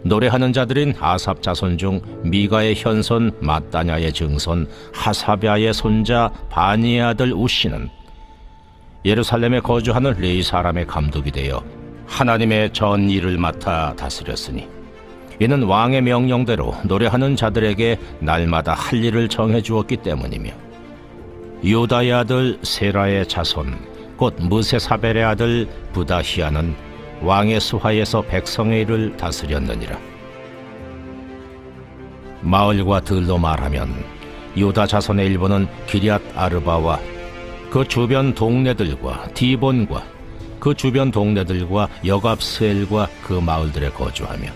노래하는 자들인 아삽 자손 중 미가의 현손 마따냐의 증손 하사랴의 손자 바니의 아들 우시는 예루살렘에 거주하는 레위 사람의 감독이 되어 하나님의 전 일을 맡아 다스렸으니, 이는 왕의 명령대로 노래하는 자들에게 날마다 할 일을 정해 주었기 때문이며, 유다의 아들 세라의 자손 곧 무세사벨의 아들 부다히아는 왕의 수하에서 백성의 일을 다스렸느니라. 마을과 들로 말하면 유다 자손의 일부는 기럇 아르바와 그 주변 동네들과 디본과 그 주변 동네들과 여갑스엘과 그 마을들에 거주하며,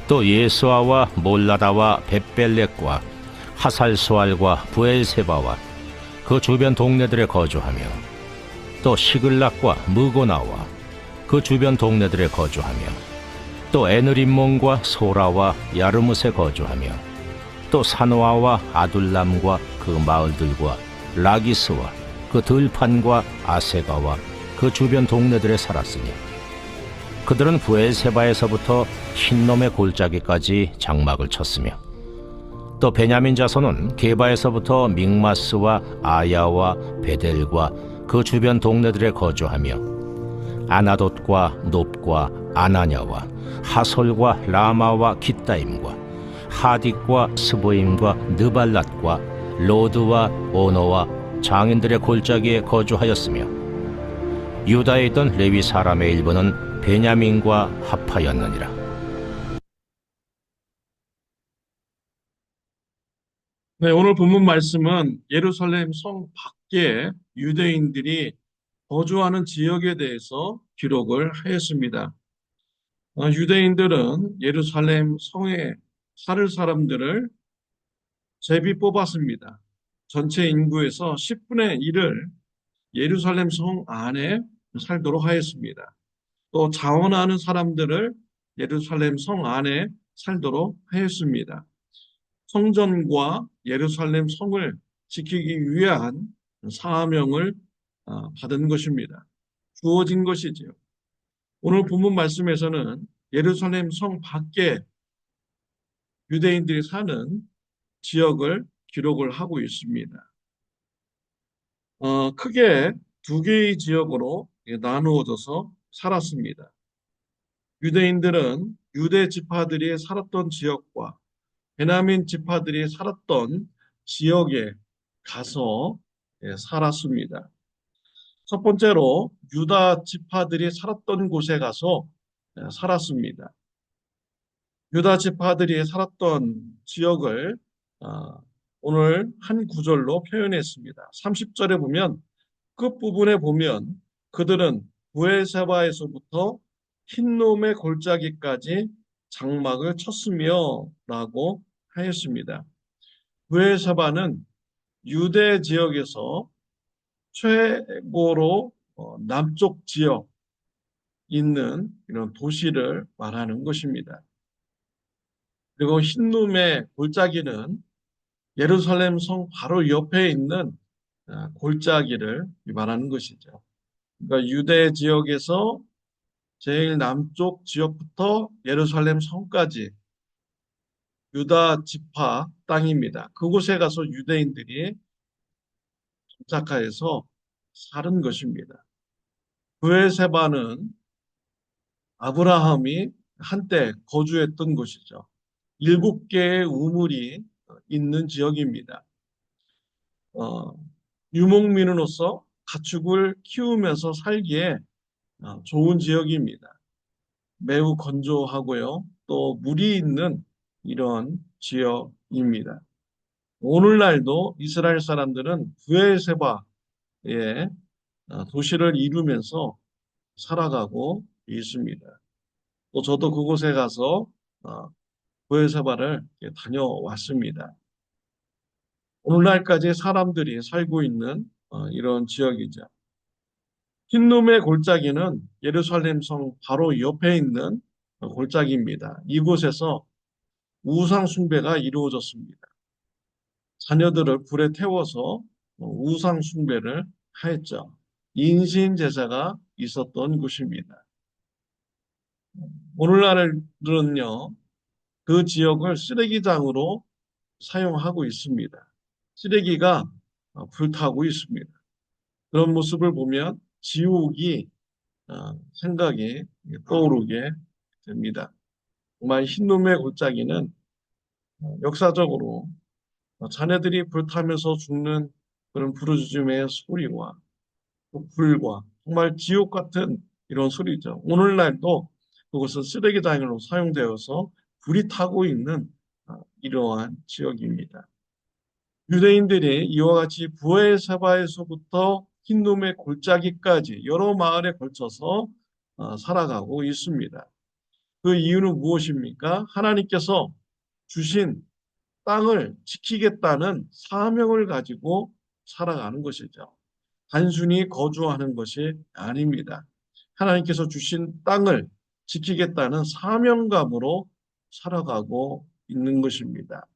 또 예수아와 몰라다와 벳벨렉과 하살수알과 부엘세바와 그 주변 동네들에 거주하며, 또 시글락과 무고나와 그 주변 동네들에 거주하며, 또 에느림몬과 소라와 야르뭇에 거주하며, 또 사노아와 아둘람과 그 마을들과 라기스와 그 들판과 아세가와 그 주변 동네들에 살았으니, 그들은 부엘세바에서부터 흰놈의 골짜기까지 장막을 쳤으며, 또 베냐민 자손은 게바에서부터 믹마스와 아야와 베델과 그 주변 동네들에 거주하며, 아나돗과 높과 아나냐와 하솔과 라마와 기따임과 하딕과 스보임과 느발랏과 로드와 오노와 장인들의 골짜기에 거주하였으며, 유다에 있던 레위 사람의 일부는 베냐민과 합하였느니라. 네, 오늘 본문 말씀은 예루살렘 성 밖에 유대인들이 거주하는 지역에 대해서 기록을 하였습니다. 유대인들은 예루살렘 성에 살 사람들을 제비 뽑았습니다. 전체 인구에서 10분의 1을 예루살렘 성 안에 살도록 하였습니다. 또 자원하는 사람들을 예루살렘 성 안에 살도록 하였습니다. 성전과 예루살렘 성을 지키기 위한 사명을 받은 것입니다. 주어진 것이지요. 오늘 본문 말씀에서는 예루살렘 성 밖에 유대인들이 사는 지역을 기록을 하고 있습니다. 크게 두 개의 지역으로 나누어져서 살았습니다. 유대인들은 유대 지파들이 살았던 지역과 베냐민 지파들이 살았던 지역에 가서 살았습니다. 첫 번째로 유다 지파들이 살았던 곳에 가서 살았습니다. 유다 지파들이 살았던 지역을 오늘 한 구절로 표현했습니다. 30절에 보면, 끝부분에 보면 그들은 부엘세바에서부터 흰놈의 골짜기까지 장막을 쳤으며 라고 하였습니다. 부엘세바는 유대 지역에서 최고로 남쪽 지역 있는 이런 도시를 말하는 것입니다. 그리고 흰놈의 골짜기는 예루살렘 성 바로 옆에 있는 골짜기를 말하는 것이죠. 그러니까 유대 지역에서 제일 남쪽 지역부터 예루살렘 성까지 유다 지파 땅입니다. 그곳에 가서 유대인들이 정착하여서 사는 것입니다. 브엘세바는 아브라함이 한때 거주했던 곳이죠. 7개의 우물이 있는 지역입니다. 유목민으로서 가축을 키우면서 살기에 좋은 지역입니다. 매우 건조하고요. 또 물이 있는 이런 지역입니다. 오늘날도 이스라엘 사람들은 브엘세바에 도시를 이루면서 살아가고 있습니다. 또 저도 그곳에 가서 브엘세바를 다녀왔습니다. 오늘날까지 사람들이 살고 있는 이런 지역이죠. 흰놈의 골짜기는 예루살렘 성 바로 옆에 있는 골짜기입니다. 이곳에서 우상 숭배가 이루어졌습니다. 자녀들을 불에 태워서 우상 숭배를 하였죠. 인신 제사가 있었던 곳입니다. 오늘날은요, 그 지역을 쓰레기장으로 사용하고 있습니다. 쓰레기가 불타고 있습니다. 그런 모습을 보면 지옥이 생각이 떠오르게 됩니다. 정말 흰놈의 골짜기는 역사적으로 자네들이 불타면서 죽는 그런 부르짖음의 소리와 또 불과 정말 지옥 같은 이런 소리죠. 오늘날도 그것은 쓰레기장으로 사용되어서 불이 타고 있는 이러한 지역입니다. 유대인들이 이와 같이 부에세바에서부터 흰놈의 골짜기까지 여러 마을에 걸쳐서 살아가고 있습니다. 그 이유는 무엇입니까? 하나님께서 주신 땅을 지키겠다는 사명을 가지고 살아가는 것이죠. 단순히 거주하는 것이 아닙니다. 하나님께서 주신 땅을 지키겠다는 사명감으로 살아가고 있는 것입니다.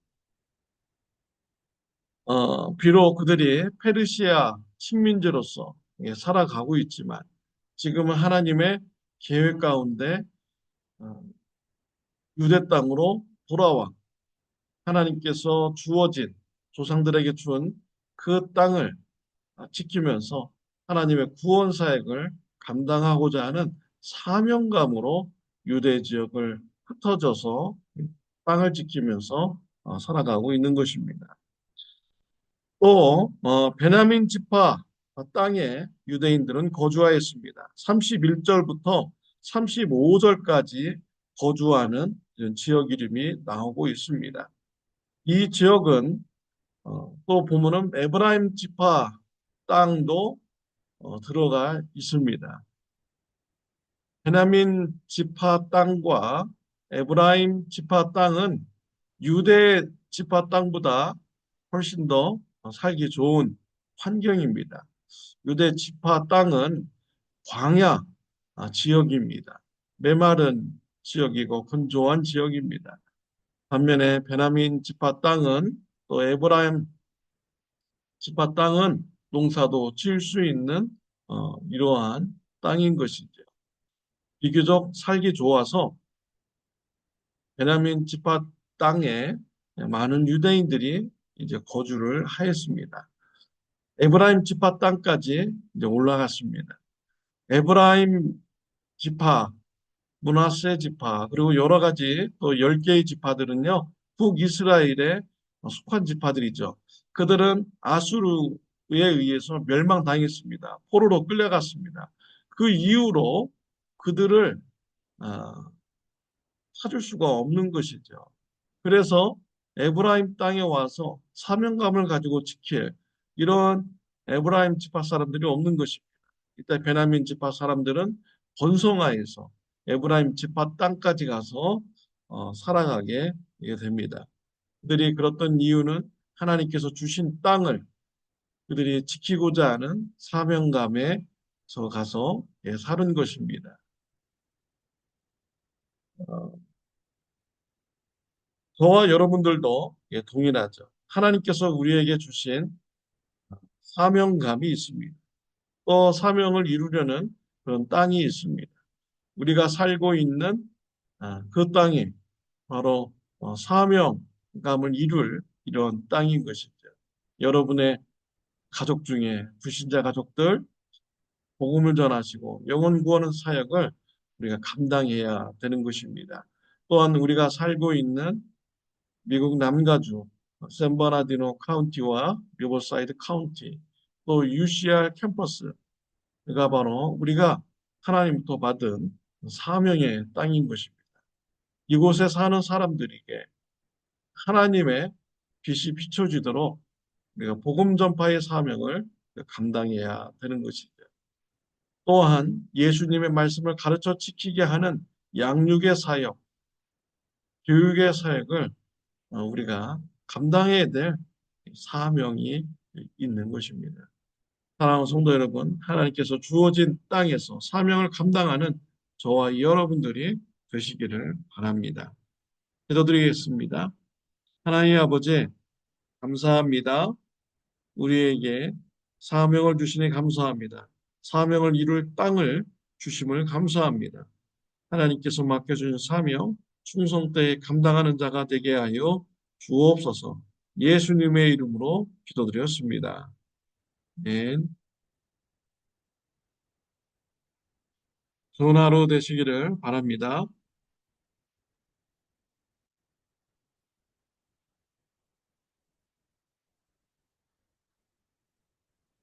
비록 그들이 페르시아 식민지로서 살아가고 있지만 지금은 하나님의 계획 가운데 어, 유대 땅으로 돌아와 하나님께서 주어진 조상들에게 준 그 땅을 지키면서 하나님의 구원 사역을 감당하고자 하는 사명감으로 유대 지역을 흩어져서 땅을 지키면서 살아가고 있는 것입니다. 또 베냐민 지파 땅에 유대인들은 거주하였습니다. 31절부터 35절까지 거주하는 이런 지역 이름이 나오고 있습니다. 이 지역은 또 보면은 에브라임 지파 땅도 들어가 있습니다. 베냐민 지파 땅과 에브라임 지파 땅은 유대 지파 땅보다 훨씬 더 살기 좋은 환경입니다. 유대 지파 땅은 광야 지역입니다. 메마른 지역이고 건조한 지역입니다. 반면에 베냐민 지파 땅은 또 에브라임 지파 땅은 농사도 지을 수 있는 이러한 땅인 것이죠. 비교적 살기 좋아서 베냐민 지파 땅에 많은 유대인들이 이제 거주를 하였습니다. 에브라임 지파 땅까지 이제 올라갔습니다. 에브라임 지파, 므낫세 지파, 그리고 여러 가지 또 10개의 지파들은요, 북이스라엘에 속한 지파들이죠. 그들은 아수르에 의해서 멸망당했습니다. 포로로 끌려갔습니다. 그 이후로 그들을 아, 찾을 수가 없는 것이죠. 그래서 에브라임 땅에 와서 사명감을 가지고 지킬 이런 에브라임 지파 사람들이 없는 것입니다. 이때 베냐민 지파 사람들은 번성하여서 에브라임 지파 땅까지 가서 살아가게 됩니다. 그들이 그랬던 이유는 하나님께서 주신 땅을 그들이 지키고자 하는 사명감에 가서 사는 것입니다. 어, 저와 여러분들도 동일하죠. 하나님께서 우리에게 주신 사명감이 있습니다. 또 사명을 이루려는 그런 땅이 있습니다. 우리가 살고 있는 그 땅이 바로 사명감을 이룰 이런 땅인 것이죠. 여러분의 가족 중에 불신자 가족들 복음을 전하시고 영혼 구하는 사역을 우리가 감당해야 되는 것입니다. 또한 우리가 살고 있는 미국 남가주 샌버나디노 카운티와 리버사이드 카운티 또 UCR 캠퍼스가 바로 우리가 하나님부터 받은 사명의 땅인 것입니다. 이곳에 사는 사람들에게 하나님의 빛이 비춰지도록 우리가 복음 전파의 사명을 감당해야 되는 것이죠. 또한 예수님의 말씀을 가르쳐 지키게 하는 양육의 사역, 교육의 사역을 우리가 감당해야 될 사명이 있는 것입니다. 사랑하는 성도 여러분, 하나님께서 주어진 땅에서 사명을 감당하는 저와 여러분들이 되시기를 바랍니다. 기도드리겠습니다. 하나님 아버지, 감사합니다. 우리에게 사명을 주시니 감사합니다. 사명을 이룰 땅을 주심을 감사합니다. 하나님께서 맡겨주신 사명, 충성되게 감당하는 자가 되게 하여 주옵소서. 예수님의 이름으로 기도드렸습니다. 아멘. 좋은 하루 되시기를 바랍니다.